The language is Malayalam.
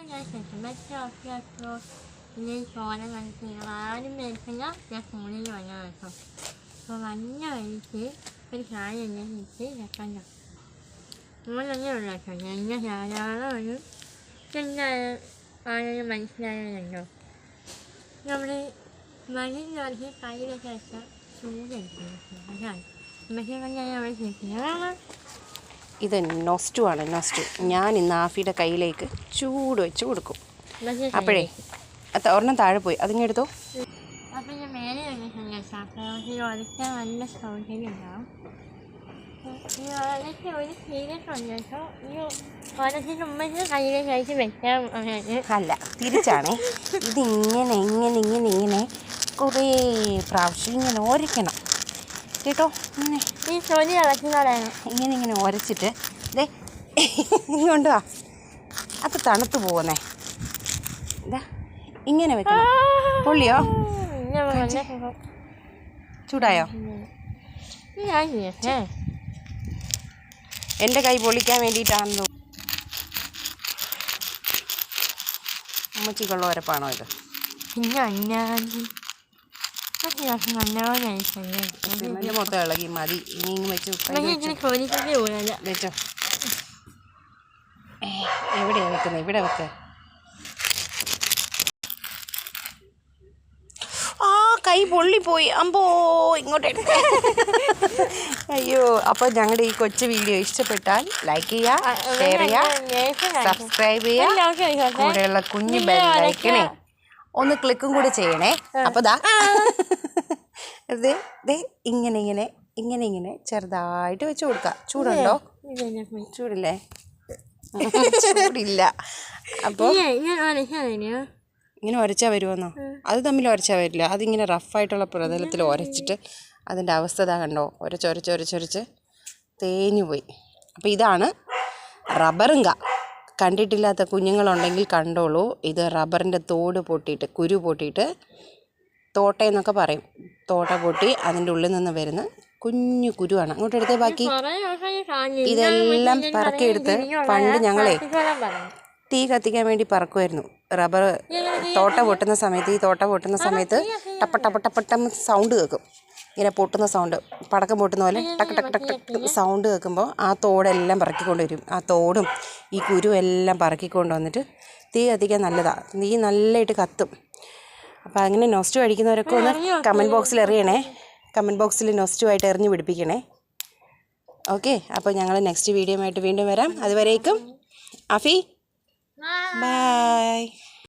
ഞാൻ സെറ്റിൽമെൻറ്റ് ഓക്കെയാക്കിയോ പിന്നെ ചോരം കളിച്ച് ആരും മേടിക്കില്ല ഞാൻ ഫോണിൽ വന്നാൽ കേട്ടോ അപ്പോൾ വന്ന വഴിക്ക് ഒരു ചായ എന്നെ വെച്ച് വെക്കണ്ട നമ്മൾ തന്നെ ഉള്ളു കേട്ടോ എന്നെ ധാരാളം ഒരു എന്തായാലും ആരെയും മനസ്സിലായാലുണ്ടോ നമ്മൾ മരുന്ന് കയ്യിലൊക്കെ വെച്ചാൽ ചൂടെടുക്കും അതാണ് നമുക്ക് ഞാൻ അവിടെ ചോദിക്കുന്നത് ഇത് നൊസ്റ്റു ആണ് നൊസ്റ്റു. ഞാൻ ഇന്ന് ആഫിയുടെ കയ്യിലേക്ക് ചൂട് വെച്ച് കൊടുക്കും. അപ്പോഴേ ഒരെണ്ണം താഴെ പോയി അതിങ്ങെടുത്തോ. അപ്പം ഞാൻ മേലെ ഒഴിക്കാൻ നല്ല സൗകര്യം ഉണ്ടാവും. ഈ ഒരു സീരിയസ് കേട്ടോ ഈ ഒരത്തിന് മുമ്പ് കയ്യിലേക്ക് കഴിച്ച് വെക്കാൻ അല്ല തിരിച്ചാണേ. ഇതിങ്ങനെ ഇങ്ങനെ ഇങ്ങനെ ഇങ്ങനെ കുറേ പ്രാവശ്യം ഇങ്ങനെ ഒരയ്ക്കണം കേട്ടോ. ഇങ്ങനെ ഈ തൊലി ഇളക്കുന്നതാണ് ഇങ്ങനെ ഇങ്ങനെ ഉരച്ചിട്ട് ദേ ഇങ്ങോട്ട് വാ. അത് തണുത്ത് പോകുന്നേ. ഇതാ ഇങ്ങനെ വെക്കണം. പൊള്ളിയോ? ചൂടായോ? എൻ്റെ കൈ പൊള്ളിക്കാൻ വേണ്ടിയിട്ടാണെന്നോ. അമ്മച്ചിക്കുള്ള ഉരപ്പാണോ ഇത്? പിന്നെ മൊത്തം ഇളകി മതി. ഇനി വെച്ച് വെച്ചോ. എവിടെയാണ് വെക്കുന്നത്? ഇവിടെ വെക്ക. ആ കൈ പൊള്ളിപ്പോയി. അമ്പോ ഇങ്ങോട്ട് അയ്യോ. അപ്പോൾ ഞങ്ങളുടെ ഈ കൊച്ചു വീഡിയോ ഇഷ്ടപ്പെട്ടാൽ ലൈക്ക് ചെയ്യുക, ഷെയർ ചെയ്യുക, സബ്സ്ക്രൈബ് ചെയ്യുക, കൂടെയുള്ള കുഞ്ഞു ബെൽ ഐക്കണേ ഒന്ന് ക്ലിക്കും കൂടി ചെയ്യണേ. അപ്പോൾ ദാ ഇങ്ങനെ ഇങ്ങനെ ഇങ്ങനെ ഇങ്ങനെ ചെറുതായിട്ട് വെച്ച് കൊടുക്കുക. ചൂടുണ്ടോ? ചൂടില്ലേ? ചൂടില്ല. അപ്പോൾ ഇങ്ങനെ ഉരച്ചാൽ വരുമെന്നോ? അത് തമ്മിൽ ഉരച്ചാൽ വരില്ല. അതിങ്ങനെ റഫായിട്ടുള്ള പ്രതലത്തിൽ ഉരച്ചിട്ട് അതിൻ്റെ അവസ്ഥ ഇതാ കണ്ടോ. ഉരച്ചൊരച്ചൊരച്ചൊരച്ച് തേഞ്ഞു പോയി. അപ്പോൾ ഇതാണ് റബ്ബറുങ്ക. കണ്ടിട്ടില്ലാത്ത കുഞ്ഞുങ്ങളുണ്ടെങ്കിൽ കണ്ടോളൂ. ഇത് റബ്ബറിൻ്റെ തോട് പൊട്ടിയിട്ട് കുരു പൊട്ടിയിട്ട് തോട്ടയെന്നൊക്കെ പറയും. തോട്ട പൊട്ടി അതിൻ്റെ ഉള്ളിൽ നിന്ന് വരുന്ന കുഞ്ഞു കുരുവാണ്. അങ്ങോട്ട് എടുത്തേ. ബാക്കി ഇതെല്ലാം പറക്കിയെടുത്ത് പണ്ട് ഞങ്ങളെ തീ കത്തിക്കാൻ വേണ്ടി പറക്കുമായിരുന്നു. റബ്ബർ തോട്ട പൊട്ടുന്ന സമയത്ത് ഈ തോട്ട പൊട്ടുന്ന സമയത്ത് ടപ്പട്ടം സൗണ്ട് കേൾക്കും. ഇങ്ങനെ പൊട്ടുന്ന സൗണ്ട്, പടക്കം പൊട്ടുന്ന പോലെ ടക്ക് ടക്ക് ടക്ക് ടക്ക് സൗണ്ട് കേൾക്കുമ്പോൾ ആ തോടെല്ലാം പറക്കിക്കൊണ്ട് വരും. ആ തോടും ഈ കുരു എല്ലാം പറക്കിക്കൊണ്ട് വന്നിട്ട് തീ കത്തിക്കാൻ നല്ലതാണ്. തീ നല്ലതായിട്ട് കത്തും. അപ്പോൾ അങ്ങനെ നൊസ്റ്റു അടിക്കുന്നവരൊക്കെ ഒന്ന് കമൻറ്റ് ബോക്സിൽ എറിയണേ. കമൻറ്റ് ബോക്സിൽ നൊസ്റ്റുമായിട്ട് എറിഞ്ഞ് പിടിപ്പിക്കണേ. ഓക്കെ. അപ്പോൾ ഞങ്ങൾ നെക്സ്റ്റ് വീഡിയോ ആയിട്ട് വീണ്ടും വരാം. അതുവരേക്കും അഫി ബൈ.